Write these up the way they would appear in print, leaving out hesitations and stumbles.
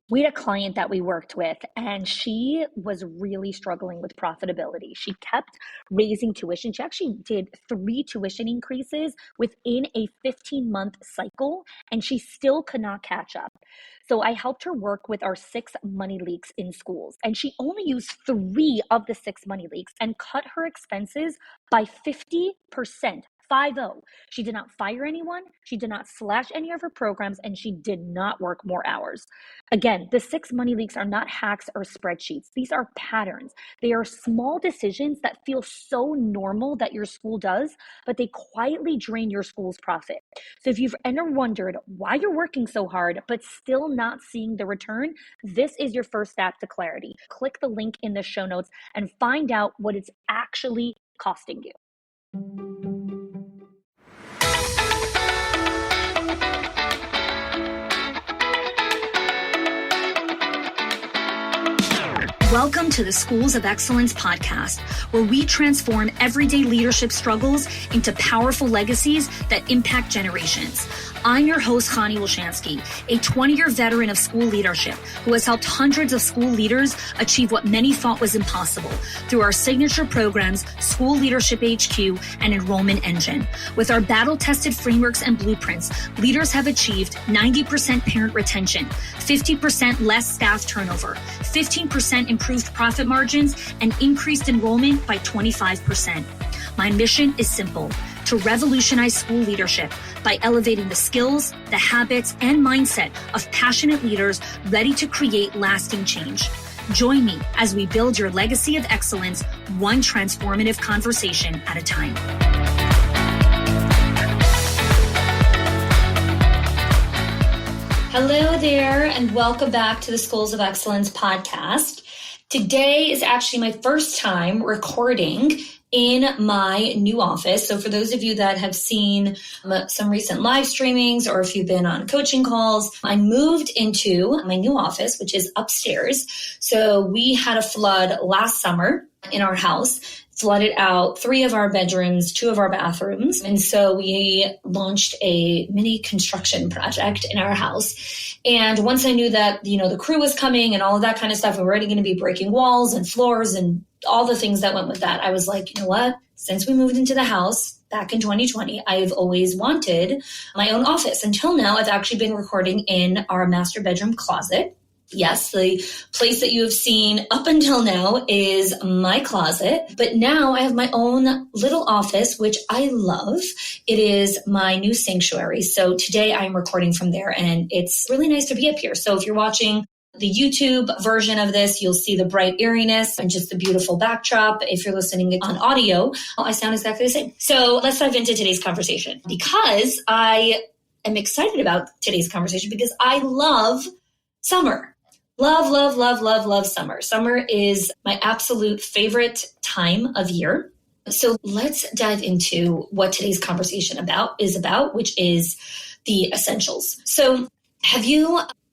We had a client that we worked with, and she was really struggling with profitability. She kept raising tuition. She actually did 3 tuition increases within a 15-month cycle, and she still could not catch up. So I helped her work with our 6 money leaks in schools, and she only used 3 of the 6 money leaks and cut her expenses by 50%. 50. She did not fire anyone. She did not slash any of her programs, and she did not work more hours. Again, the 6 money leaks are not hacks or spreadsheets. These are patterns. They are small decisions that feel so normal that your school does, but they quietly drain your school's profit. So if you've ever wondered why you're working so hard, but still not seeing the return, this is your first step to clarity. Click the link in the show notes and find out what it's actually costing you. Welcome to the Schools of Excellence podcast, where we transform everyday leadership struggles into powerful legacies that impact generations. I'm your host, Chanie, a 20-year veteran of school leadership who has helped hundreds of school leaders achieve what many thought was impossible through our signature programs, School Leadership HQ and Enrollment Engine. With our battle-tested frameworks and blueprints, leaders have achieved 90% parent retention, 50% less staff turnover, 15% improved profit margins, and increased enrollment by 25%. My mission is simple: to revolutionize school leadership by elevating the skills, the habits, and mindset of passionate leaders ready to create lasting change. Join me as we build your legacy of excellence, one transformative conversation at a time. Hello there, and welcome back to the Schools of Excellence podcast. Today is actually my first time recording in my new office. So for those of you that have seen some recent live streamings, or if you've been on coaching calls, I moved into my new office, which is upstairs. So we had a flood last summer in our house, flooded out 3 of our bedrooms, 2 of our bathrooms. And so we launched a mini construction project in our house. And once I knew that, the crew was coming and all of that kind of stuff, and we're already going to be breaking walls and floors and all the things that went with that, I was like, you know what? Since we moved into the house back in 2020, I've always wanted my own office. Until now, I've actually been recording in our master bedroom closet. Yes, the place that you have seen up until now is my closet, but now I have my own little office, which I love. It is my new sanctuary. So today I'm recording from there, and it's really nice to be up here. So if you're watching the YouTube version of this, you'll see the bright eeriness and just the beautiful backdrop. If you're listening on audio, I sound exactly the same. So let's dive into today's conversation, because I am excited about today's conversation because I love summer. Love summer. Summer is my absolute favorite time of year. So let's dive into what today's conversation is about, which is the essentials. So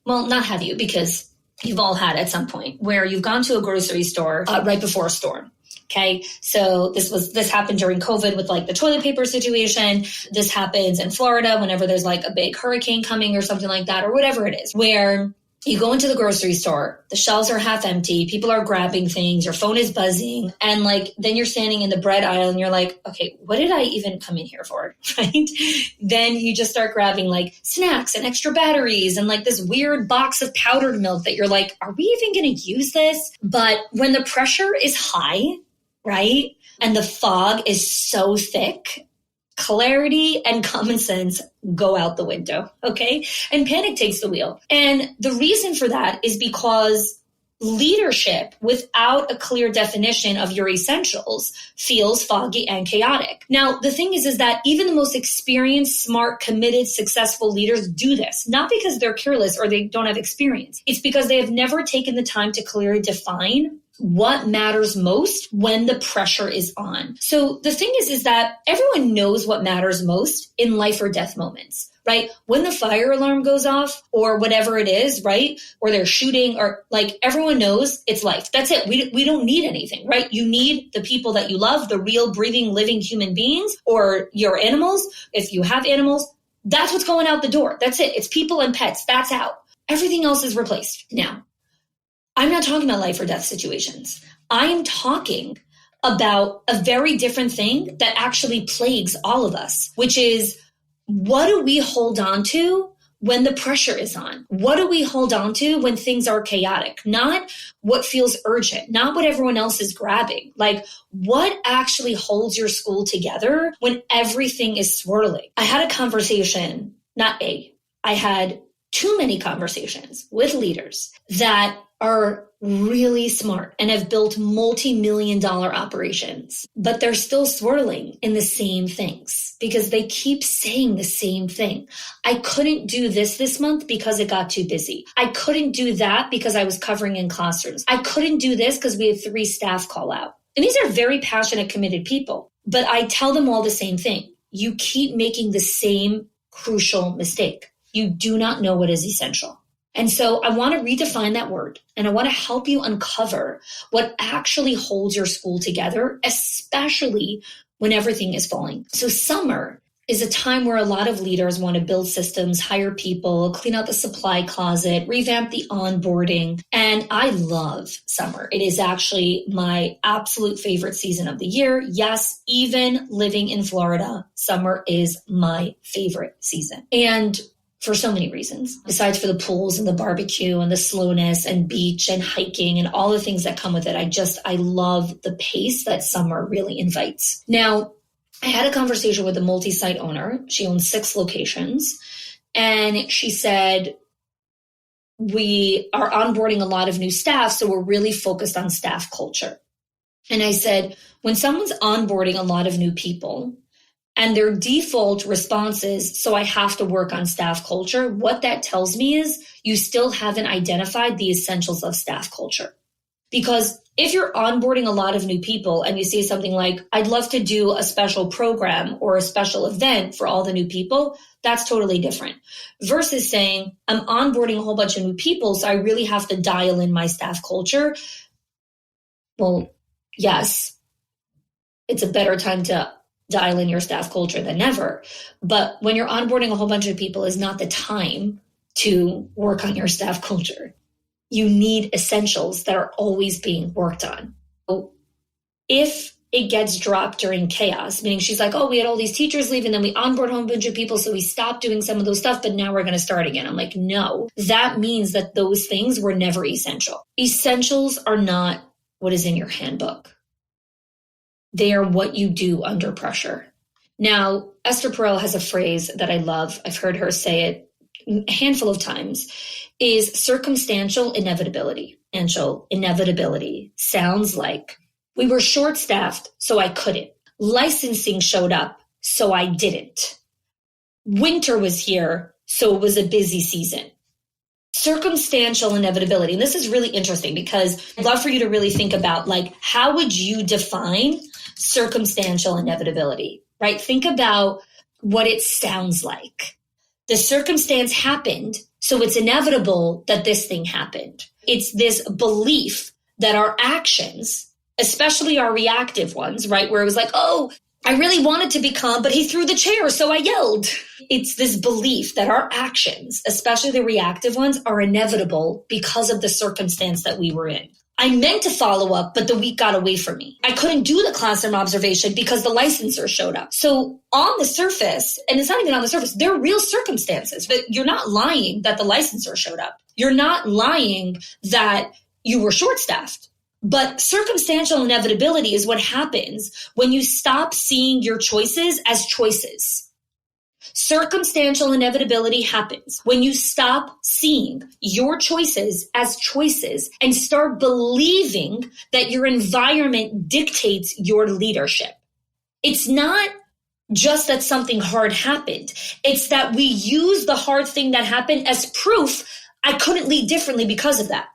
not have you, because you've all had at some point where you've gone to a grocery store right before a storm. Okay. So this happened during COVID with like the toilet paper situation. This happens in Florida whenever there's like a big hurricane coming or something like that, or whatever it is, where you go into the grocery store, the shelves are half empty, people are grabbing things, your phone is buzzing, and then you're standing in the bread aisle and you're like, okay, what did I even come in here for, right? Then you just start grabbing like snacks and extra batteries and like this weird box of powdered milk that you're like, are we even going to use this? But when the pressure is high, right, and the fog is so thick, clarity and common sense go out the window, okay? And panic takes the wheel. And the reason for that is because leadership without a clear definition of your essentials feels foggy and chaotic. Now, the thing is that even the most experienced, smart, committed, successful leaders do this, not because they're careless or they don't have experience. It's because they have never taken the time to clearly define what matters most when the pressure is on. So the thing is that everyone knows what matters most in life or death moments, right? When the fire alarm goes off or whatever it is, right? Or they're shooting, or like everyone knows it's life. That's it. We don't need anything, right? You need the people that you love, the real breathing, living human beings, or your animals. If you have animals, that's what's going out the door. That's it. It's people and pets. That's out. everything else is replaced. Now, I'm not talking about life or death situations. I'm talking about a very different thing that actually plagues all of us, which is, what do we hold on to when the pressure is on? What do we hold on to when things are chaotic? Not what feels urgent, not what everyone else is grabbing. Like, what actually holds your school together when everything is swirling? I had a conversation, I had too many conversations with leaders that are really smart and have built multi-million-dollar operations, but they're still swirling in the same things because they keep saying the same thing. I couldn't do this month because it got too busy. I couldn't do that because I was covering in classrooms. I couldn't do this because we had 3 staff call out. And these are very passionate, committed people, but I tell them all the same thing. You keep making the same crucial mistake. You do not know what is essential. And so I want to redefine that word, and I want to help you uncover what actually holds your school together, especially when everything is falling. So summer is a time where a lot of leaders want to build systems, hire people, clean out the supply closet, revamp the onboarding. And I love summer. It is actually my absolute favorite season of the year. Yes, even living in Florida, summer is my favorite season. And for so many reasons, besides for the pools and the barbecue and the slowness and beach and hiking and all the things that come with it. I love the pace that summer really invites. Now, I had a conversation with a multi-site owner. She owns 6 locations. And she said, we are onboarding a lot of new staff, so we're really focused on staff culture. And I said, when someone's onboarding a lot of new people, and their default response is, so I have to work on staff culture, what that tells me is you still haven't identified the essentials of staff culture. Because if you're onboarding a lot of new people and you say something like, I'd love to do a special program or a special event for all the new people, that's totally different. Versus saying, I'm onboarding a whole bunch of new people, so I really have to dial in my staff culture. Well, yes, it's a better time to dial in your staff culture than ever. But when you're onboarding a whole bunch of people is not the time to work on your staff culture. You need essentials that are always being worked on. So if it gets dropped during chaos, meaning she's like, oh, we had all these teachers leave and then we onboard a whole bunch of people, so we stopped doing some of those stuff, but now we're going to start again. I'm like, no, that means that those things were never essential. Essentials are not what is in your handbook. They are what you do under pressure. Now, Esther Perel has a phrase that I love. I've heard her say it a handful of times, is circumstantial inevitability. Circumstantial inevitability sounds like, we were short-staffed, so I couldn't. Licensing showed up, so I didn't. Winter was here, so it was a busy season. Circumstantial inevitability. And this is really interesting because I'd love for you to really think about, like, how would you define circumstantial inevitability, right? Think about what it sounds like. The circumstance happened, so it's inevitable that this thing happened. It's this belief that our actions, especially our reactive ones, right? Where it was like, oh, I really wanted to be calm, but he threw the chair, so I yelled. It's this belief that our actions, especially the reactive ones, are inevitable because of the circumstance that we were in. I meant to follow up, but the week got away from me. I couldn't do the classroom observation because the licensor showed up. So on the surface, and it's not even on the surface, they're real circumstances, but you're not lying that the licensor showed up. You're not lying that you were short-staffed. But circumstantial inevitability is what happens when you stop seeing your choices as choices. Circumstantial inevitability happens when you stop seeing your choices as choices and start believing that your environment dictates your leadership. It's not just that something hard happened. It's that we use the hard thing that happened as proof I couldn't lead differently because of that.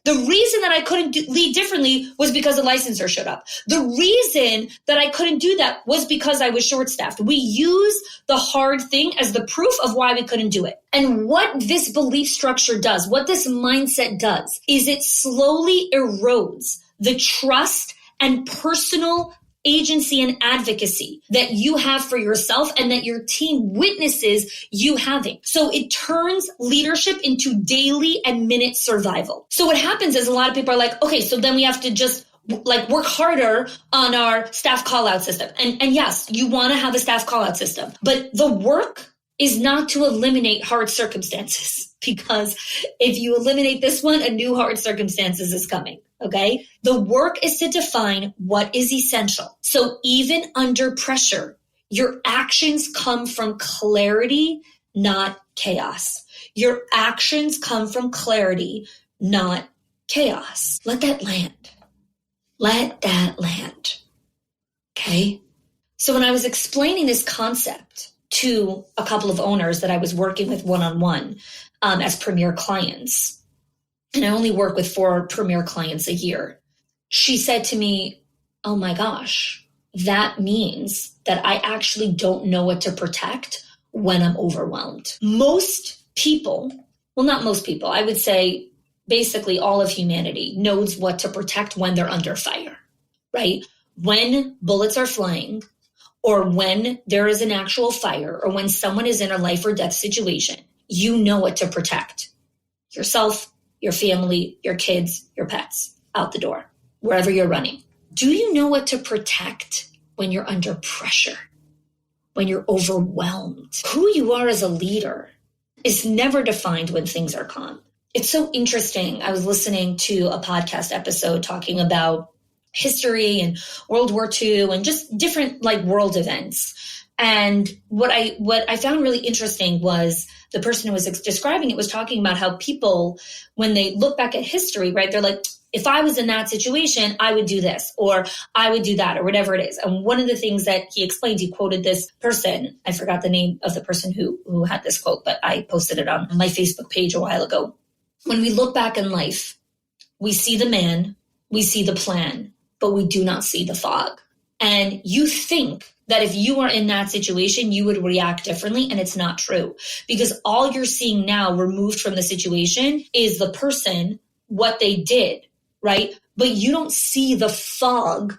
The reason that I couldn't lead differently was because the licensor showed up. The reason that I couldn't do that was because I was short-staffed. We use the hard thing as the proof of why we couldn't do it. And what this belief structure does, what this mindset does, is it slowly erodes the trust and personal agency and advocacy that you have for yourself and that your team witnesses you having. So it turns leadership into daily and minute survival. So what happens is a lot of people are like, okay, so then we have to just work harder on our staff call out system. And yes, you want to have a staff call out system, but the work is not to eliminate hard circumstances, because if you eliminate this one, a new hard circumstances is coming. Okay. The work is to define what is essential. So even under pressure, your actions come from clarity, not chaos. Your actions come from clarity, not chaos. Let that land. Let that land. Okay. So when I was explaining this concept to a couple of owners that I was working with one-on-one as premier clients, and I only work with 4 premier clients a year, she said to me, oh my gosh, that means that I actually don't know what to protect when I'm overwhelmed. Most people, well, not most people, I would say basically all of humanity knows what to protect when they're under fire, right? When bullets are flying, or when there is an actual fire, or when someone is in a life or death situation, you know what to protect. Yourself, your family, your kids, your pets, out the door, wherever you're running. Do you know what to protect when you're under pressure, when you're overwhelmed? Who you are as a leader is never defined when things are calm. It's so interesting. I was listening to a podcast episode talking about history and World War II and just different world events. And what I found really interesting was the person who was describing it was talking about how people, when they look back at history, right, they're like, if I was in that situation, I would do this, or I would do that, or whatever it is. And one of the things that he explained, he quoted this person. I forgot the name of the person who had this quote, but I posted it on my Facebook page a while ago. When we look back in life, we see the man, we see the plan, but we do not see the fog. And you think that if you are in that situation, you would react differently. And it's not true, because all you're seeing now removed from the situation is the person, what they did, right? But you don't see the fog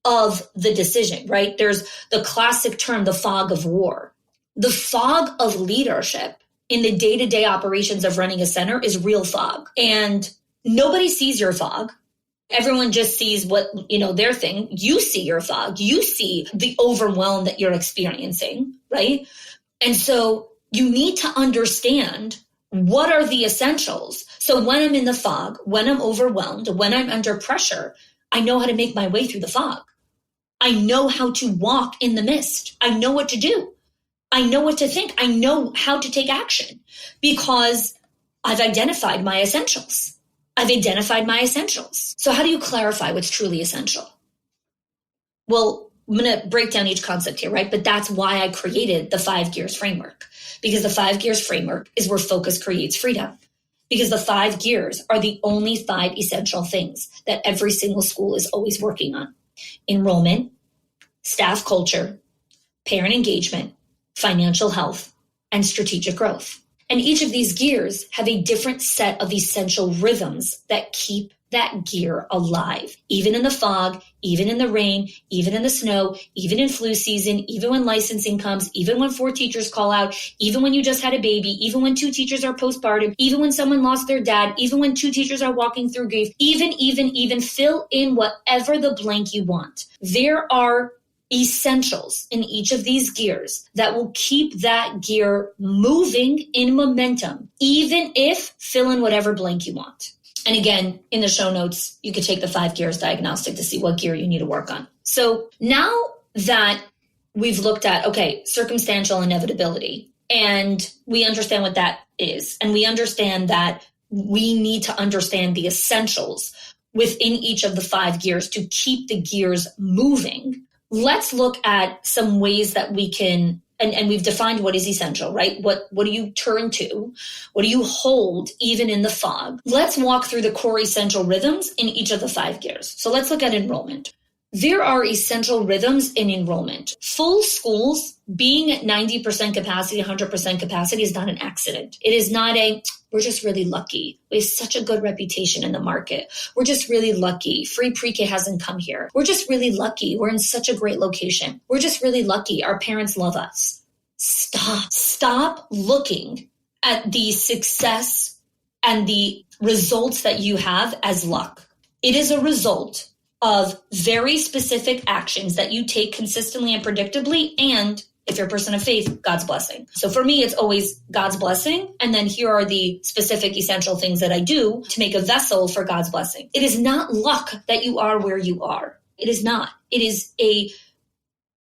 of the decision, right? There's the classic term, the fog of war. The fog of leadership in the day-to-day operations of running a center is real fog. And nobody sees your fog. Everyone just sees what, their thing. You see your fog. You see the overwhelm that you're experiencing, right? And so you need to understand what are the essentials. So when I'm in the fog, when I'm overwhelmed, when I'm under pressure, I know how to make my way through the fog. I know how to walk in the mist. I know what to do. I know what to think. I know how to take action because I've identified my essentials. So how do you clarify what's truly essential? Well, I'm going to break down each concept here, right? But that's why I created the 5 gears framework, because the 5 gears framework is where focus creates freedom, because the 5 gears are the only 5 essential things that every single school is always working on: enrollment, staff culture, parent engagement, financial health, and strategic growth. And each of these gears have a different set of essential rhythms that keep that gear alive, even in the fog, even in the rain, even in the snow, even in flu season, even when licensing comes, even when 4 teachers call out, even when you just had a baby, even when 2 teachers are postpartum, even when someone lost their dad, even when 2 teachers are walking through grief, even fill in whatever the blank you want. There are essentials in each of these gears that will keep that gear moving in momentum, even if fill in whatever blank you want. And again, in the show notes, you could take the 5 gears diagnostic to see what gear you need to work on. So now that we've looked at, circumstantial inevitability, and we understand what that is, and we understand that we need to understand the essentials within each of the 5 gears to keep the gears moving, let's look at some ways that we can, and we've defined what is essential, right? What do you turn to? What do you hold even in the fog? Let's walk through the core essential rhythms in each of the 5 gears. So let's look at enrollment. There are essential rhythms in enrollment. Full schools being at 90% capacity, 100% capacity is not an accident. It is not we're just really lucky. We have such a good reputation in the market. We're just really lucky. Free pre-K hasn't come here. We're just really lucky. We're in such a great location. We're just really lucky. Our parents love us. Stop looking at the success and the results that you have as luck. It is a result of very specific actions that you take consistently and predictably, and if you're a person of faith, God's blessing. So for me, it's always God's blessing, and then here are the specific essential things that I do to make a vessel for God's blessing. It is not luck that you are where you are. It is not. It is a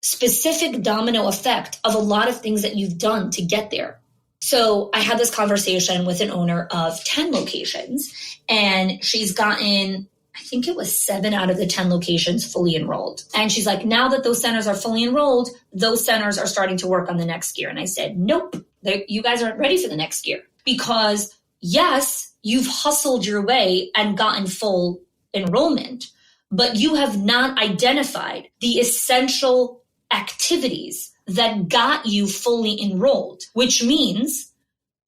specific domino effect of a lot of things that you've done to get there. So I had this conversation with an owner of 10 locations, and she's gotten, I think it was 7 out of the 10 locations fully enrolled. And she's like, now that those centers are fully enrolled, those centers are starting to work on the next year. And I said, nope, you guys aren't ready for the next year. Because yes, you've hustled your way and gotten full enrollment, but you have not identified the essential activities that got you fully enrolled, which means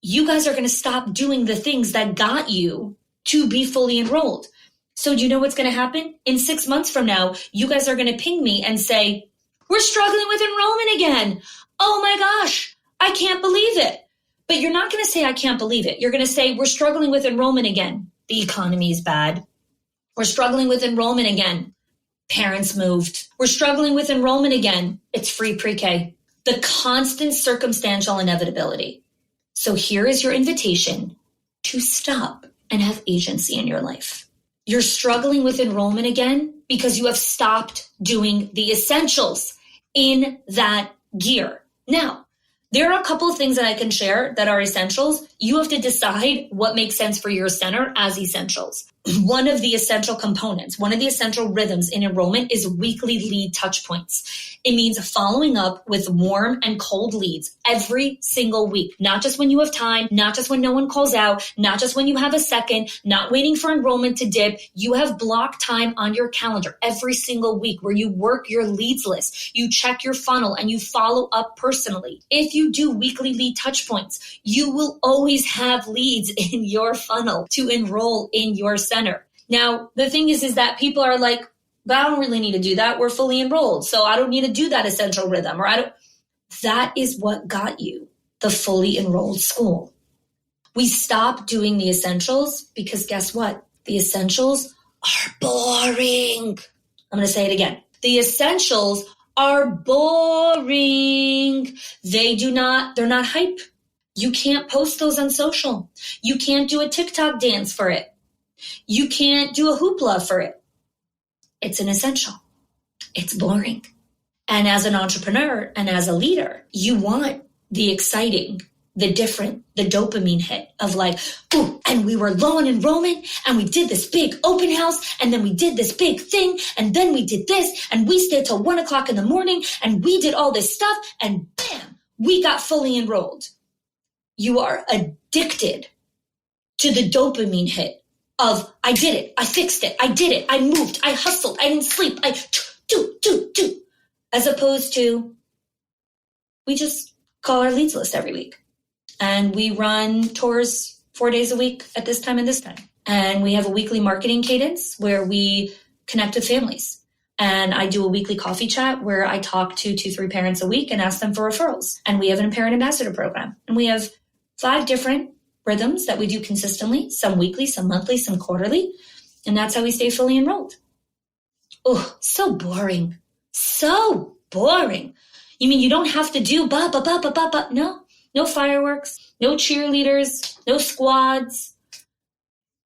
you guys are going to stop doing the things that got you to be fully enrolled. So do you know what's going to happen? In 6 months from now, you guys are going to ping me and say, we're struggling with enrollment again. Oh my gosh, I can't believe it. But you're not going to say, I can't believe it. You're going to say, we're struggling with enrollment again. The economy is bad. We're struggling with enrollment again. Parents moved. We're struggling with enrollment again. It's free pre-K. The constant circumstantial inevitability. So here is your invitation to stop and have agency in your life. You're struggling with enrollment again because you have stopped doing the essentials in that gear. Now, there are a couple of things that I can share that are essentials. You have to decide what makes sense for your center as essentials. One of the essential components, one of the essential rhythms in enrollment is weekly lead touch points. It means following up with warm and cold leads every single week, not just when you have time, not just when no one calls out, not just when you have a second, not waiting for enrollment to dip. You have block time on your calendar every single week where you work your leads list, you check your funnel, and you follow up personally. If you do weekly lead touch points, you will always have leads in your funnel to enroll in your center. Now, the thing is that people are like, but I don't really need to do that. We're fully enrolled, so I don't need to do that essential rhythm. That is what got you the fully enrolled school. We stopped doing the essentials because guess what? The essentials are boring. I'm going to say it again. The essentials are boring. They're not hype. You can't post those on social. You can't do a TikTok dance for it. You can't do a hoopla for it. It's an essential. It's boring. And as an entrepreneur and as a leader, you want the exciting, the different, the dopamine hit of like, ooh, and we were low on enrollment and we did this big open house and then we did this big thing and then we did this and we stayed till 1 o'clock in the morning and we did all this stuff and bam, we got fully enrolled. You are addicted to the dopamine hit of I did it, I fixed it, I did it, I moved, I hustled, I didn't sleep, I do, as opposed to we just call our leads list every week and we run tours 4 days a week at this time and this time. And we have a weekly marketing cadence where we connect with families. And I do a weekly coffee chat where I talk to 2-3 parents a week and ask them for referrals. And we have a parent ambassador program. And we have 5 different rhythms that we do consistently, some weekly, some monthly, some quarterly. And that's how we stay fully enrolled. Oh, so boring. So boring. You mean you don't have to do ba. No fireworks, no cheerleaders, no squads.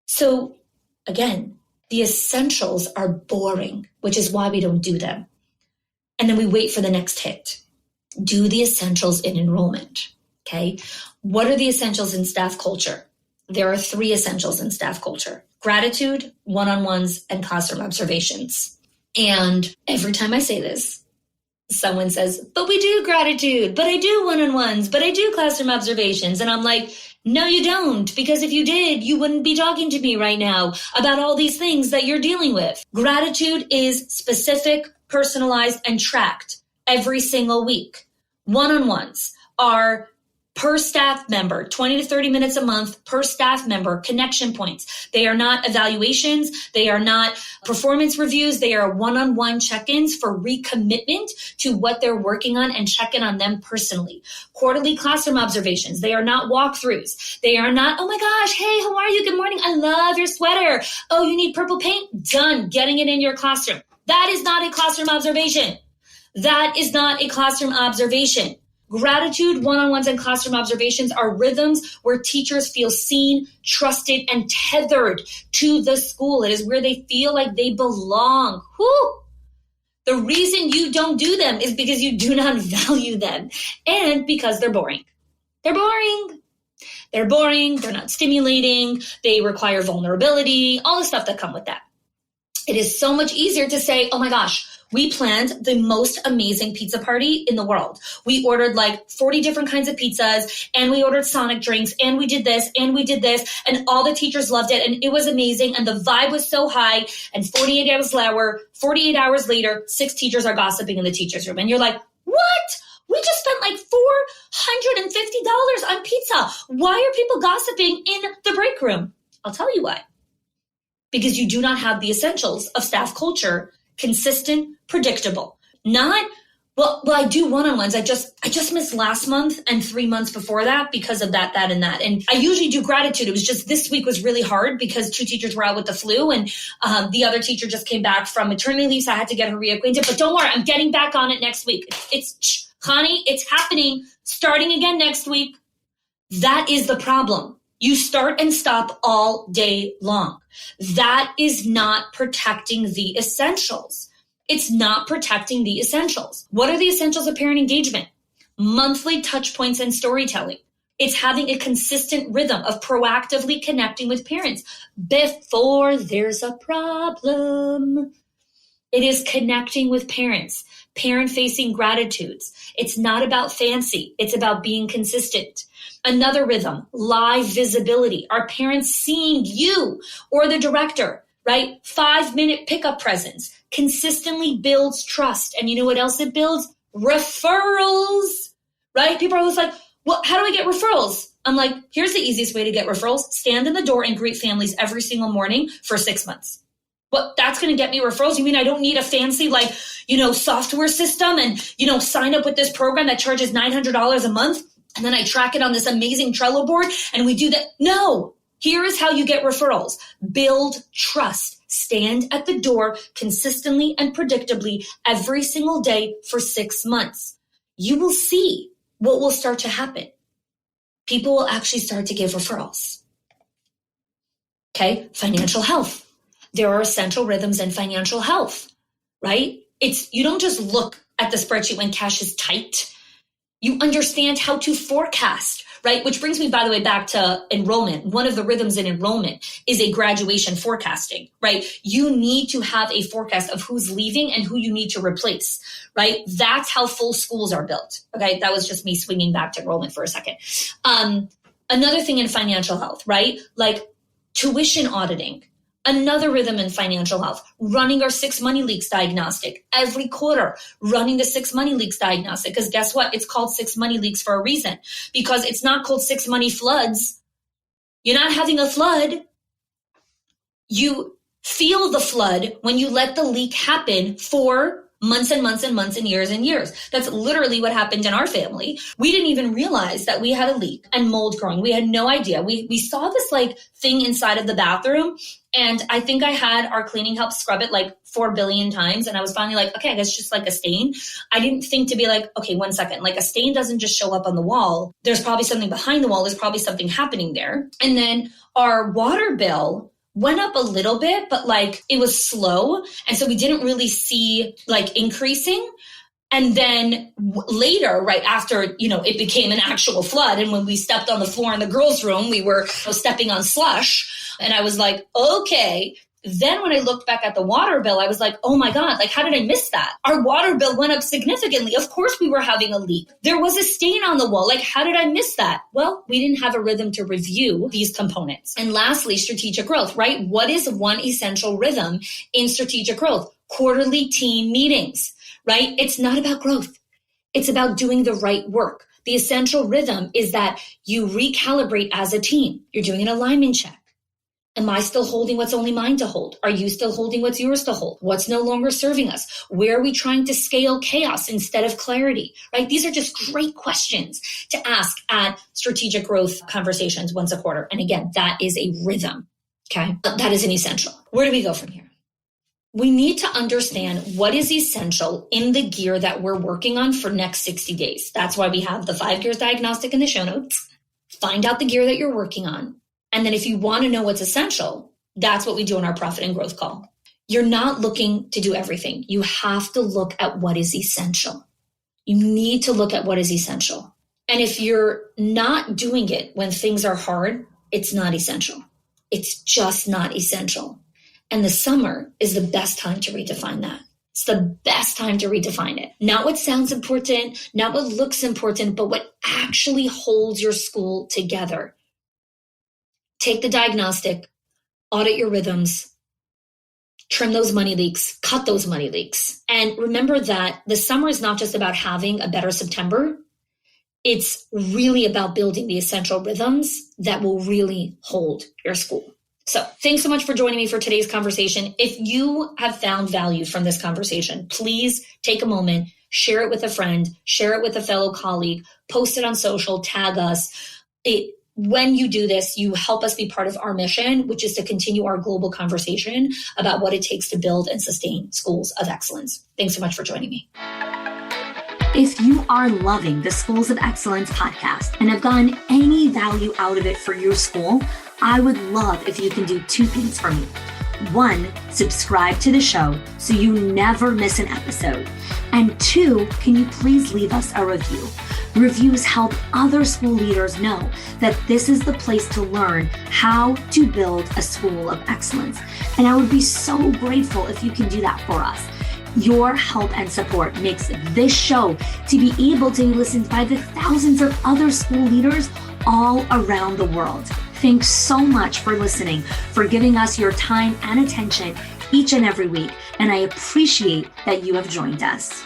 So again, the essentials are boring, which is why we don't do them. And then we wait for the next hit. Do the essentials in enrollment. Okay. What are the essentials in staff culture? There are 3 essentials in staff culture: gratitude, one-on-ones, and classroom observations. And every time I say this, someone says, but we do gratitude, but I do one-on-ones, but I do classroom observations. And I'm like, No, you don't, because if you did, you wouldn't be talking to me right now about all these things that you're dealing with. Gratitude is specific, personalized, and tracked every single week. One-on-ones are per staff member, 20 to 30 minutes a month per staff member, connection points. They are not evaluations. They are not performance reviews. They are one-on-one check-ins for recommitment to what they're working on and check in on them personally. Quarterly classroom observations. They are not walkthroughs. They are not, oh my gosh, hey, how are you? Good morning. I love your sweater. Oh, you need purple paint? Done. Getting it in your classroom. That is not a classroom observation. That is not a classroom observation. Gratitude, one-on-ones, and classroom observations are rhythms where teachers feel seen, trusted, and tethered to the school. It is where they feel like they belong. Whew. The reason you don't do them is because you do not value them and because they're boring. They're boring. They're boring. They're not stimulating. They require vulnerability, all the stuff that come with that. It is so much easier to say, oh my gosh, we planned the most amazing pizza party in the world. We ordered like 40 different kinds of pizzas, and we ordered Sonic drinks, and we did this, and we did this, and all the teachers loved it, and it was amazing, and the vibe was so high, and 48 hours later, 6 teachers are gossiping in the teacher's room, and you're like, what? We just spent like $450 on pizza. Why are people gossiping in the break room? I'll tell you why. Because you do not have the essentials of staff culture, consistent, predictable. Not, well, I do one-on-ones. I just missed last month and 3 months before that because of that, and that. And I usually do gratitude. It was just this week was really hard because 2 teachers were out with the flu, and the other teacher just came back from maternity leave, so I had to get her reacquainted. But don't worry, I'm getting back on it next week. Chanie, it's happening, starting again next week. That is the problem. You start and stop all day long. That is not protecting the essentials. It's not protecting the essentials. What are the essentials of parent engagement? Monthly touch points and storytelling. It's having a consistent rhythm of proactively connecting with parents before there's a problem. It is connecting with parents, parent-facing gratitudes. It's not about fancy. It's about being consistent. Another rhythm, live visibility. Are parents seeing you or the director, right? 5-minute pickup presence consistently builds trust. And you know what else it builds? Referrals, right? People are always like, well, how do I get referrals? I'm like, here's the easiest way to get referrals. Stand in the door and greet families every single morning for 6 months. Well, that's going to get me referrals. You mean I don't need a fancy, software system and, sign up with this program that charges $900 a month? And then I track it on this amazing Trello board and we do that. No, here is how you get referrals. Build trust. Stand at the door consistently and predictably every single day for 6 months. You will see what will start to happen. People will actually start to give referrals. Okay, financial health. There are essential rhythms in financial health, right? You don't just look at the spreadsheet when cash is tight. You understand how to forecast, right? Which brings me, by the way, back to enrollment. One of the rhythms in enrollment is a graduation forecasting, right? You need to have a forecast of who's leaving and who you need to replace, right? That's how full schools are built, okay? That was just me swinging back to enrollment for a second. Another thing in financial health, right? Like tuition auditing. Another rhythm in financial health, running our 6 money leaks diagnostic every quarter, running the 6 money leaks diagnostic. Because guess what? It's called 6 money leaks for a reason, because it's not called 6 money floods. You're not having a flood. You feel the flood when you let the leak happen for months and months and months and years. That's literally what happened in our family. We didn't even realize that we had a leak and mold growing. We had no idea. We saw this thing inside of the bathroom, and I think I had our cleaning help scrub it 4 billion times. And I was finally like, okay, I guess it's just a stain. I didn't think to be like, okay, 1 second. A stain doesn't just show up on the wall. There's probably something behind the wall. There's probably something happening there. And then our water bill went up a little bit, but it was slow. And so we didn't really see increasing. And then later, right after, it became an actual flood. And when we stepped on the floor in the girls' room, we were stepping on slush. And I was like, okay, Then when I looked back at the water bill, I was like, oh my God, like, how did I miss that? Our water bill went up significantly. Of course we were having a leak. There was a stain on the wall. Like, how did I miss that? Well, we didn't have a rhythm to review these components. And lastly, strategic growth, right? What is one essential rhythm in strategic growth? Quarterly team meetings, right? It's not about growth. It's about doing the right work. The essential rhythm is that you recalibrate as a team. You're doing an alignment check. Am I still holding what's only mine to hold? Are you still holding what's yours to hold? What's no longer serving us? Where are we trying to scale chaos instead of clarity, right? These are just great questions to ask at strategic growth conversations once a quarter. And again, that is a rhythm, okay? That is an essential. Where do we go from here? We need to understand what is essential in the gear that we're working on for next 60 days. That's why we have the 5 gears diagnostic in the show notes. Find out the gear that you're working on. And then if you want to know what's essential, that's what we do in our profit and growth call. You're not looking to do everything. You have to look at what is essential. You need to look at what is essential. And if you're not doing it when things are hard, it's not essential. It's just not essential. And the summer is the best time to redefine that. It's the best time to redefine it. Not what sounds important, not what looks important, but what actually holds your school together. Take the diagnostic, audit your rhythms, trim those money leaks, cut those money leaks. And remember that the summer is not just about having a better September. It's really about building the essential rhythms that will really hold your school. So thanks so much for joining me for today's conversation. If you have found value from this conversation, please take a moment, share it with a friend, share it with a fellow colleague, post it on social, tag us. When you do this, you help us be part of our mission, which is to continue our global conversation about what it takes to build and sustain schools of excellence. Thanks so much for joining me. If you are loving the Schools of Excellence podcast and have gotten any value out of it for your school, I would love if you can do 2 things for me. 1, subscribe to the show so you never miss an episode. And 2, can you please leave us a review? Reviews help other school leaders know that this is the place to learn how to build a school of excellence. And I would be so grateful if you can do that for us. Your help and support makes this show to be able to be listened by the thousands of other school leaders all around the world. Thanks so much for listening, for giving us your time and attention each and every week. And I appreciate that you have joined us.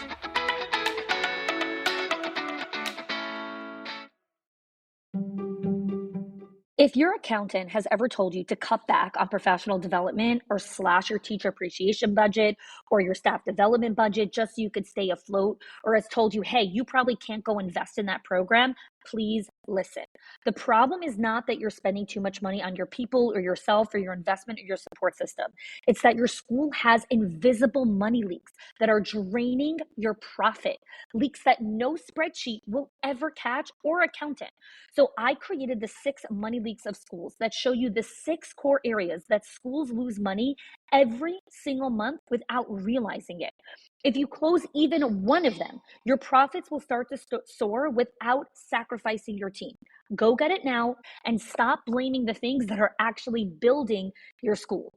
If your accountant has ever told you to cut back on professional development or slash your teacher appreciation budget or your staff development budget just so you could stay afloat, or has told you, hey, you probably can't go invest in that program, please listen. The problem is not that you're spending too much money on your people or yourself or your investment or your support system. It's that your school has invisible money leaks that are draining your profit, leaks that no spreadsheet will ever catch or accountant. So I created the 6 money leaks of schools that show you the 6 core areas that schools lose money every single month without realizing it. If you close even one of them, your profits will start to soar without sacrificing your team. Go get it now and stop blaming the things that are actually building your school.